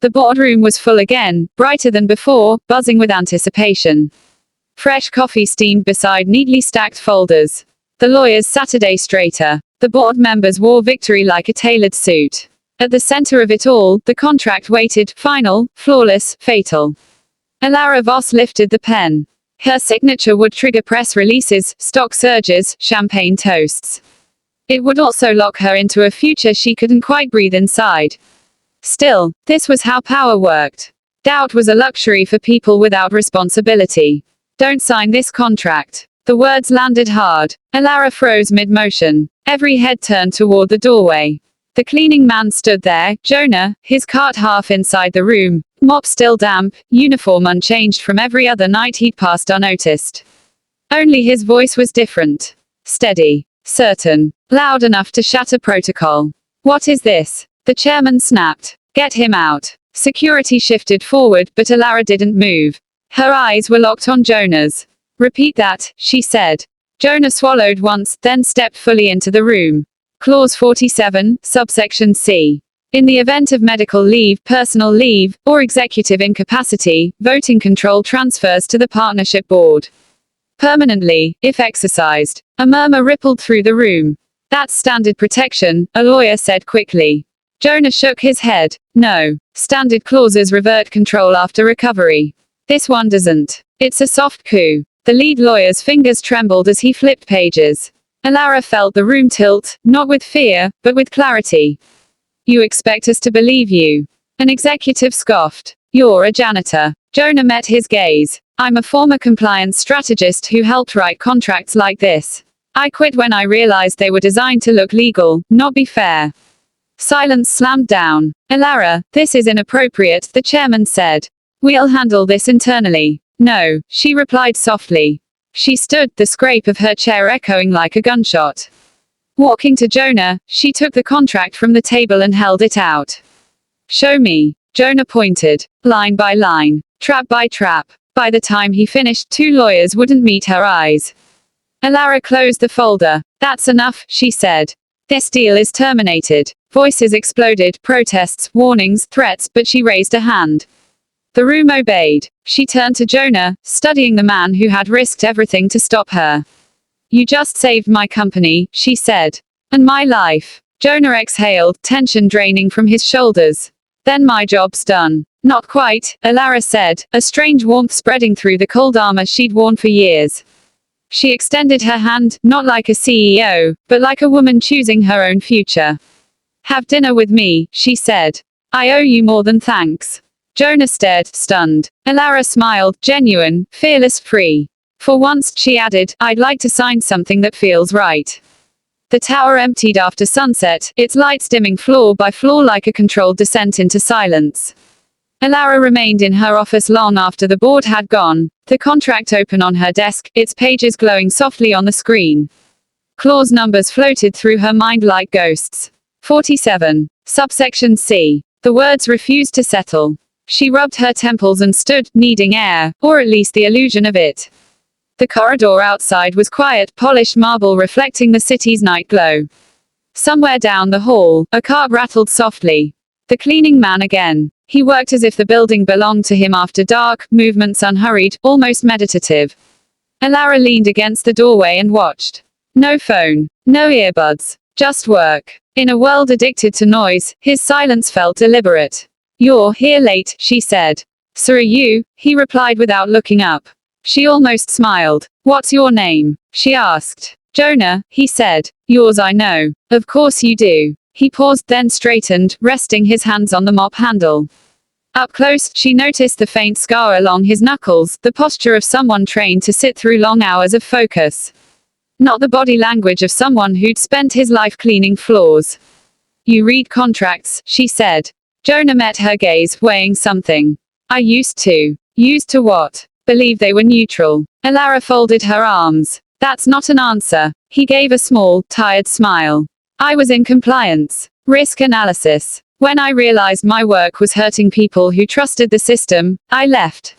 The boardroom was full again, brighter than before, buzzing with anticipation. Fresh coffee steamed beside neatly stacked folders. The lawyers Saturday straighter. The board members wore victory like a tailored suit. At the center of it all, the contract waited, final, flawless, fatal. Alara Voss lifted the pen. Her signature would trigger press releases, stock surges, champagne toasts. It would also lock her into a future she couldn't quite breathe inside. Still, this was how power worked. Doubt was a luxury for people without responsibility. Don't sign this contract. The words landed hard. Alara froze mid-motion. Every head turned toward the doorway. The cleaning man stood there, Jonah, his cart half inside the room, mop still damp, uniform unchanged from every other night he'd passed unnoticed. Only his voice was different. Steady. Certain. Loud enough to shatter protocol. What is this? The chairman snapped. Get him out. Security shifted forward, but Alara didn't move. Her eyes were locked on Jonah's. Repeat that, she said. Jonah swallowed once, then stepped fully into the room. Clause 47, subsection C. In the event of medical leave, personal leave, or executive incapacity, voting control transfers to the partnership board. Permanently, if exercised. A murmur rippled through the room. That's standard protection, a lawyer said quickly. Jonah shook his head. No. Standard clauses revert control after recovery. This one doesn't. It's a soft coup. The lead lawyer's fingers trembled as he flipped pages. Alara felt the room tilt, not with fear, but with clarity. You expect us to believe you? An executive scoffed. You're a janitor. Jonah met his gaze. I'm a former compliance strategist who helped write contracts like this. I quit when I realized they were designed to look legal, not be fair. Silence slammed down. Alara, this is inappropriate, the chairman said. We'll handle this internally. No, she replied softly. She stood, the scrape of her chair echoing like a gunshot. Walking to Jonah, she took the contract from the table and held it out. Show me. Jonah pointed. Line by line. Trap by trap. By the time he finished, 2 lawyers wouldn't meet her eyes. Alara closed the folder. That's enough, she said. This deal is terminated. Voices exploded, protests, warnings, threats, but she raised a hand. The room obeyed. She turned to Jonah, studying the man who had risked everything to stop her. You just saved my company, she said. And my life. Jonah exhaled, tension draining from his shoulders. Then my job's done. Not quite, Alara said, a strange warmth spreading through the cold armor she'd worn for years. She extended her hand, not like a CEO, but like a woman choosing her own future. Have dinner with me, she said. I owe you more than thanks. Jonah stared, stunned. Alara smiled, genuine, fearless, free. For once, she added, I'd like to sign something that feels right. The tower emptied after sunset, its lights dimming floor by floor like a controlled descent into silence. Alara remained in her office long after the board had gone, the contract open on her desk, its pages glowing softly on the screen. Clause numbers floated through her mind like ghosts. 47. Subsection C. The words refused to settle. She rubbed her temples and stood, needing air, or at least the illusion of it. The corridor outside was quiet, polished marble reflecting the city's night glow. Somewhere down the hall, a cart rattled softly. The cleaning man again. He worked as if the building belonged to him after dark, movements unhurried, almost meditative. Alara leaned against the doorway and watched. No phone. No earbuds. Just work. In a world addicted to noise, his silence felt deliberate. You're here late, she said. So are you, he replied without looking up. She almost smiled. What's your name? She asked. Jonah, he said. Yours I know. Of course you do. He paused, then straightened, resting his hands on the mop handle. Up close, she noticed the faint scar along his knuckles, the posture of someone trained to sit through long hours of focus. Not the body language of someone who'd spent his life cleaning floors. You read contracts, she said. Jonah met her gaze, weighing something. I used to. Used to what? Believe they were neutral. Alara folded her arms. That's not an answer. He gave a small, tired smile. I was in compliance. Risk analysis. When I realized my work was hurting people who trusted the system, I left.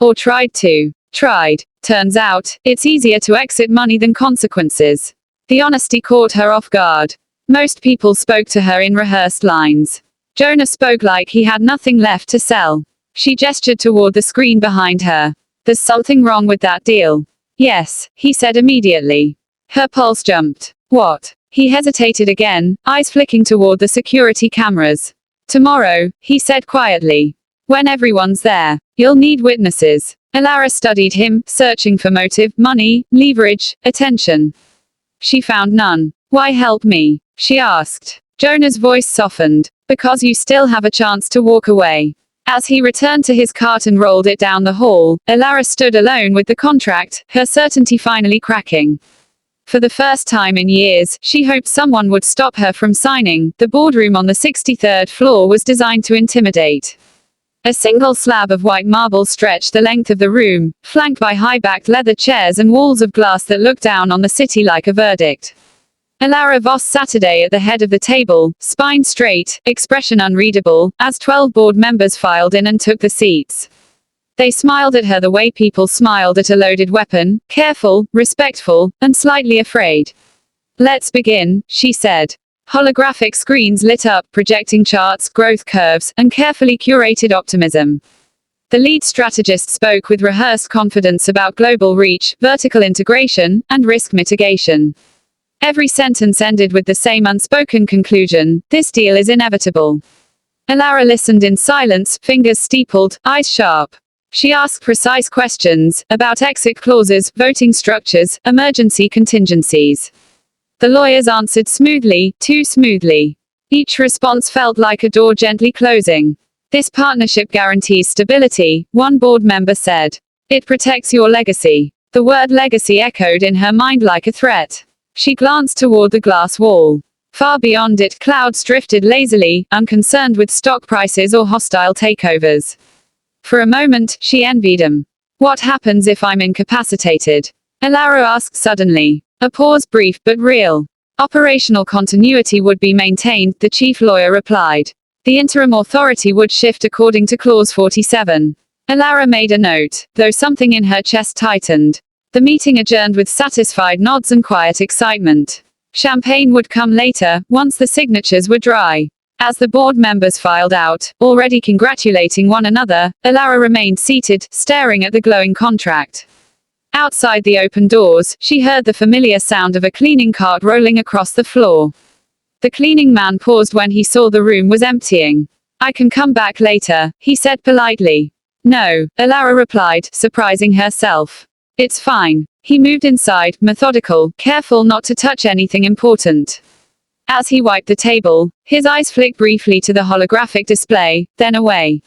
Or tried to. Tried. Turns out, it's easier to exit money than consequences. The honesty caught her off guard. Most people spoke to her in rehearsed lines. Jonah spoke like he had nothing left to sell. She gestured toward the screen behind her. There's something wrong with that deal. Yes, he said immediately. Her pulse jumped. What? He hesitated again, eyes flicking toward the security cameras. Tomorrow, he said quietly. When everyone's there, you'll need witnesses. Elara studied him, searching for motive, money, leverage, attention. She found none. Why help me? She asked. Jonah's voice softened. Because you still have a chance to walk away. As he returned to his cart and rolled it down the hall, Elara stood alone with the contract, her certainty finally cracking. For the first time in years, she hoped someone would stop her from signing. The boardroom on the 63rd floor was designed to intimidate. A single slab of white marble stretched the length of the room, flanked by high-backed leather chairs and walls of glass that looked down on the city like a verdict. Elara Voss Saturday at the head of the table, spine straight, expression unreadable, as 12 board members filed in and took the seats. They smiled at her the way people smiled at a loaded weapon, careful, respectful, and slightly afraid. Let's begin, she said. Holographic screens lit up, projecting charts, growth curves, and carefully curated optimism. The lead strategist spoke with rehearsed confidence about global reach, vertical integration, and risk mitigation. Every sentence ended with the same unspoken conclusion: this deal is inevitable. Elara listened in silence, fingers steepled, eyes sharp. She asked precise questions, about exit clauses, voting structures, emergency contingencies. The lawyers answered smoothly, too smoothly. Each response felt like a door gently closing. This partnership guarantees stability, one board member said. It protects your legacy. The word legacy echoed in her mind like a threat. She glanced toward the glass wall. Far beyond it, clouds drifted lazily, unconcerned with stock prices or hostile takeovers. For a moment, she envied him. What happens if I'm incapacitated? Elara asked suddenly. A pause, brief but real. Operational continuity would be maintained, the chief lawyer replied. The interim authority would shift according to Clause 47. Elara made a note, though something in her chest tightened. The meeting adjourned with satisfied nods and quiet excitement. Champagne would come later, once the signatures were dry. As the board members filed out, already congratulating one another, Elara remained seated, staring at the glowing contract. Outside the open doors, she heard the familiar sound of a cleaning cart rolling across the floor. The cleaning man paused when he saw the room was emptying. I can come back later, he said politely. No, Elara replied, surprising herself. It's fine. He moved inside, methodical, careful not to touch anything important. As he wiped the table, his eyes flicked briefly to the holographic display, then away.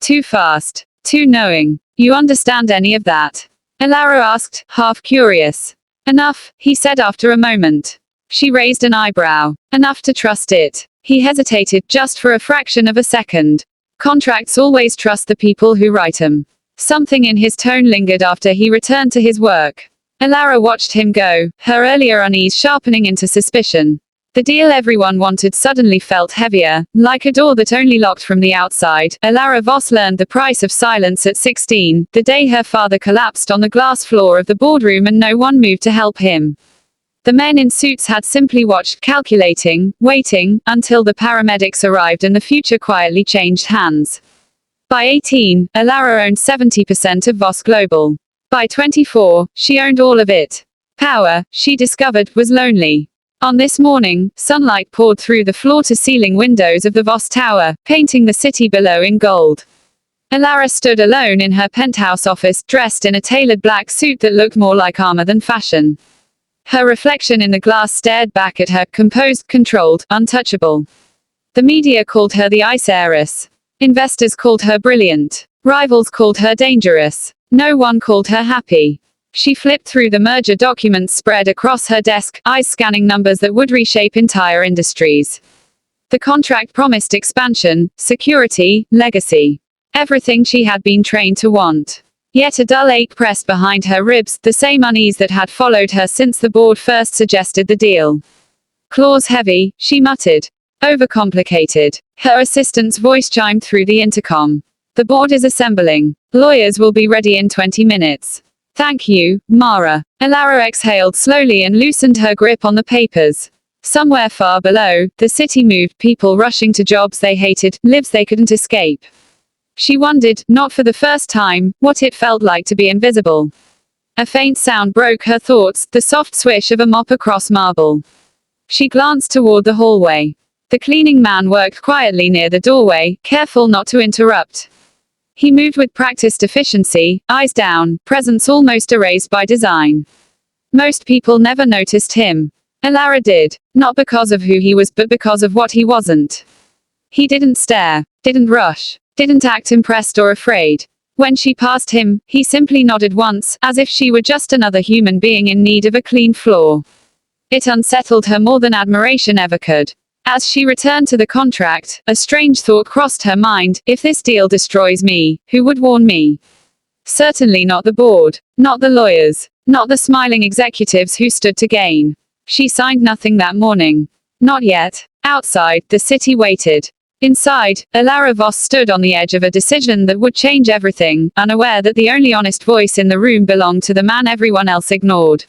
Too fast. Too knowing. You understand any of that? Elara asked, half curious. Enough, he said after a moment. She raised an eyebrow. Enough to trust it. He hesitated, just for a fraction of a second. Contracts always trust the people who write them. Something in his tone lingered after he returned to his work. Elara watched him go, her earlier unease sharpening into suspicion. The deal everyone wanted suddenly felt heavier, like a door that only locked from the outside. Elara Voss learned the price of silence at 16, the day her father collapsed on the glass floor of the boardroom and no one moved to help him. The men in suits had simply watched, calculating, waiting, until the paramedics arrived and the future quietly changed hands. By 18, Elara owned 70% of Voss Global. By 24, she owned all of it. Power, she discovered, was lonely. On this morning, sunlight poured through the floor-to-ceiling windows of the Voss Tower, painting the city below in gold. Elara stood alone in her penthouse office, dressed in a tailored black suit that looked more like armor than fashion. Her reflection in the glass stared back at her, composed, controlled, untouchable. The media called her the ice heiress. Investors called her brilliant. Rivals called her dangerous. No one called her happy. She flipped through the merger documents spread across her desk, eyes scanning numbers that would reshape entire industries. The contract promised expansion, security, legacy. Everything she had been trained to want. Yet a dull ache pressed behind her ribs, the same unease that had followed her since the board first suggested the deal. Clause heavy, she muttered. Overcomplicated. Her assistant's voice chimed through the intercom. The board is assembling. Lawyers will be ready in 20 minutes. Thank you, Mara. Elara exhaled slowly and loosened her grip on the papers. Somewhere far below, the city moved, people rushing to jobs they hated, lives they couldn't escape. She wondered, not for the first time, what it felt like to be invisible. A faint sound broke her thoughts, the soft swish of a mop across marble. She glanced toward the hallway. The cleaning man worked quietly near the doorway, careful not to interrupt. He moved with practiced efficiency, eyes down, presence almost erased by design. Most people never noticed him. Alara did. Not because of who he was, but because of what he wasn't. He didn't stare, didn't rush, didn't act impressed or afraid. When she passed him, he simply nodded once, as if she were just another human being in need of a clean floor. It unsettled her more than admiration ever could. As she returned to the contract, a strange thought crossed her mind: if this deal destroys me, who would warn me? Certainly not the board, not the lawyers, not the smiling executives who stood to gain. She signed nothing that morning. Not yet. Outside, the city waited. Inside, Alara Voss stood on the edge of a decision that would change everything, unaware that the only honest voice in the room belonged to the man everyone else ignored.